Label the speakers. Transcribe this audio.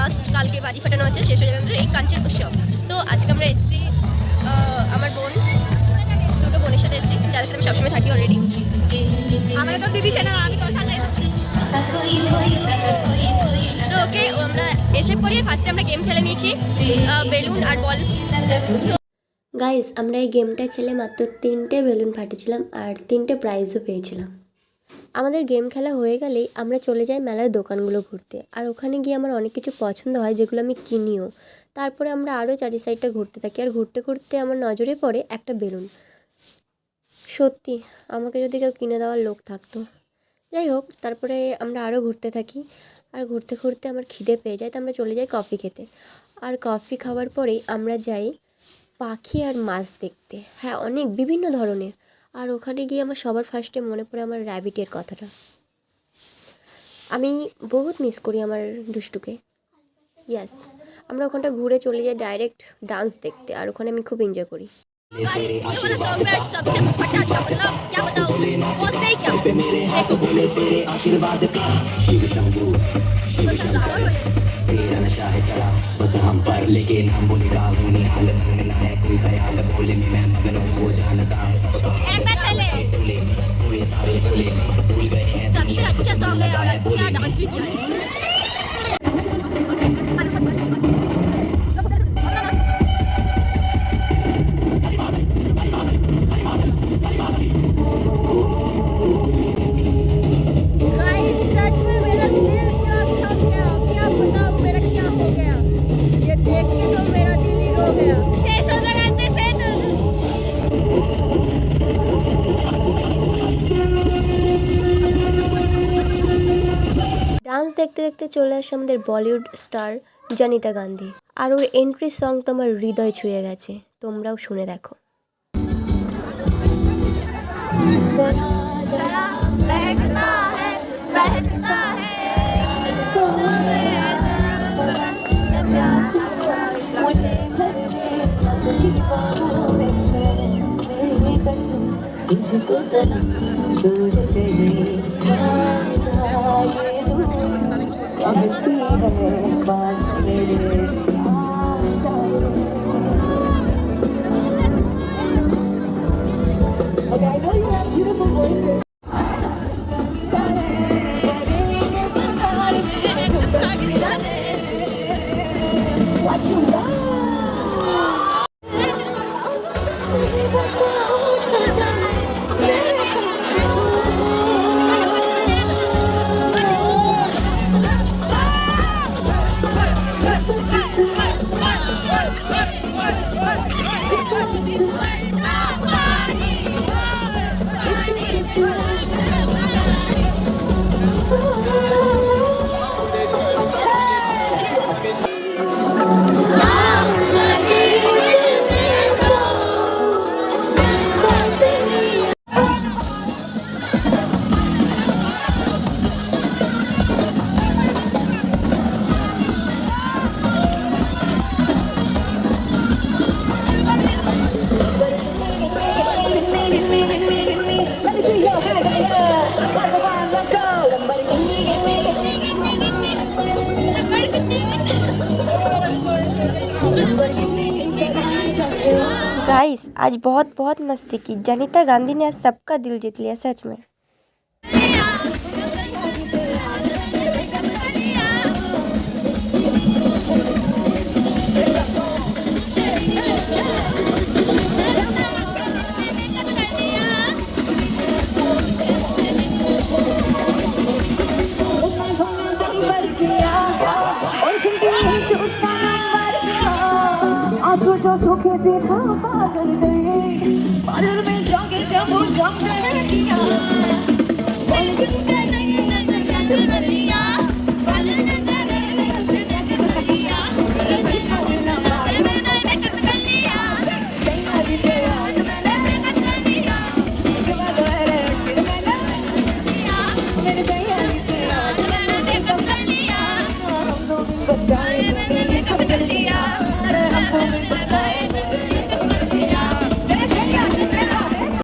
Speaker 1: Last কালকে বাজি ফাটানো হচ্ছে, শেষ হয়ে যাবে আমাদের এই কাঞ্চন উৎসব। তো আজকে আমরা এসেছি আমার বোন, দুটো বোনের সাথে এসেছি, যাদের সাথে আমি সবসময় থাকি অলরেডি।
Speaker 2: আমরা তো দিদি চ্যানেল, আমি তোর সাথে এসেছি।
Speaker 1: তো ওকে আমরা এসে পরে ফার্স্টে আমরা গেম খেলে নিয়েছি, বেলুন আর বল।
Speaker 3: গাইস, আমরা এই গেমটা খেলে মাত্র 3টে বেলুন ফাটিয়েছিলাম আর 3টে প্রাইজও পেয়েছিলাম। আমাদের গেম খেলা হয়ে গেলেই আমরা চলে যাই মেলার দোকানগুলো ঘুরতে, আর ওখানে গিয়ে আমার অনেক কিছু পছন্দ হয় যেগুলো আমি কিনিও। তারপরে আমরা আরও চারি সাইডটা ঘুরতে থাকি, আর ঘুরতে ঘুরতে আমার নজরে পড়ে একটা বেলুন। সত্যি আমাকে যদি কেউ কিনে দেওয়ার লোক থাকতো। যাই হোক, তারপরে আমরা আরও ঘুরতে থাকি, আর ঘুরতে ঘুরতে আমার খিদে পেয়ে যায়, তো আমরা চলে যাই কফি খেতে। আর কফি খাওয়ার পরেই আমরা যাই পাখি আর মাছ দেখতে। হ্যাঁ, অনেক বিভিন্ন ধরনের। আর ওখানে গিয়ে আমার সবার ফার্স্টে মনে পড়ে আমার র্যাবিটের কথাটা। আমি বহুত মিস করি আমার দুষ্টুকে। ইয়াস, আমরা ওখানটা ঘুরে চলে যাই ডাইরেক্ট ডান্স দেখতে, আর ওখানে আমি খুব এনজয় করি।
Speaker 4: तेरा नशा है चढ़ा बस हम पर, लेकिन हम बोले राहू नहीं हालत में ना है कोई ख्याल, बोले में मैं मगन हूँ वो जानता है सबका। बोले पूरे सारे बोले भूल गए हैं
Speaker 1: सबसे अच्छा सॉन्ग है और अच्छा डांस भी किया है।
Speaker 3: ডান্স দেখতে দেখতে চলে আসে আমাদের বলিউড স্টার জনিতা গান্ধী, আর ওর এন্ট্রি সং তো আমার হৃদয় ছুঁয়ে গেছে, তোমরাও শুনে দেখো। गाइस, आज बहुत बहुत मस्ती की। जनिता गांधी ने आज सबका दिल जीत लिया, सच में।
Speaker 5: सुखे से था पागल गए, पागल में जाके जब जम रह दिया।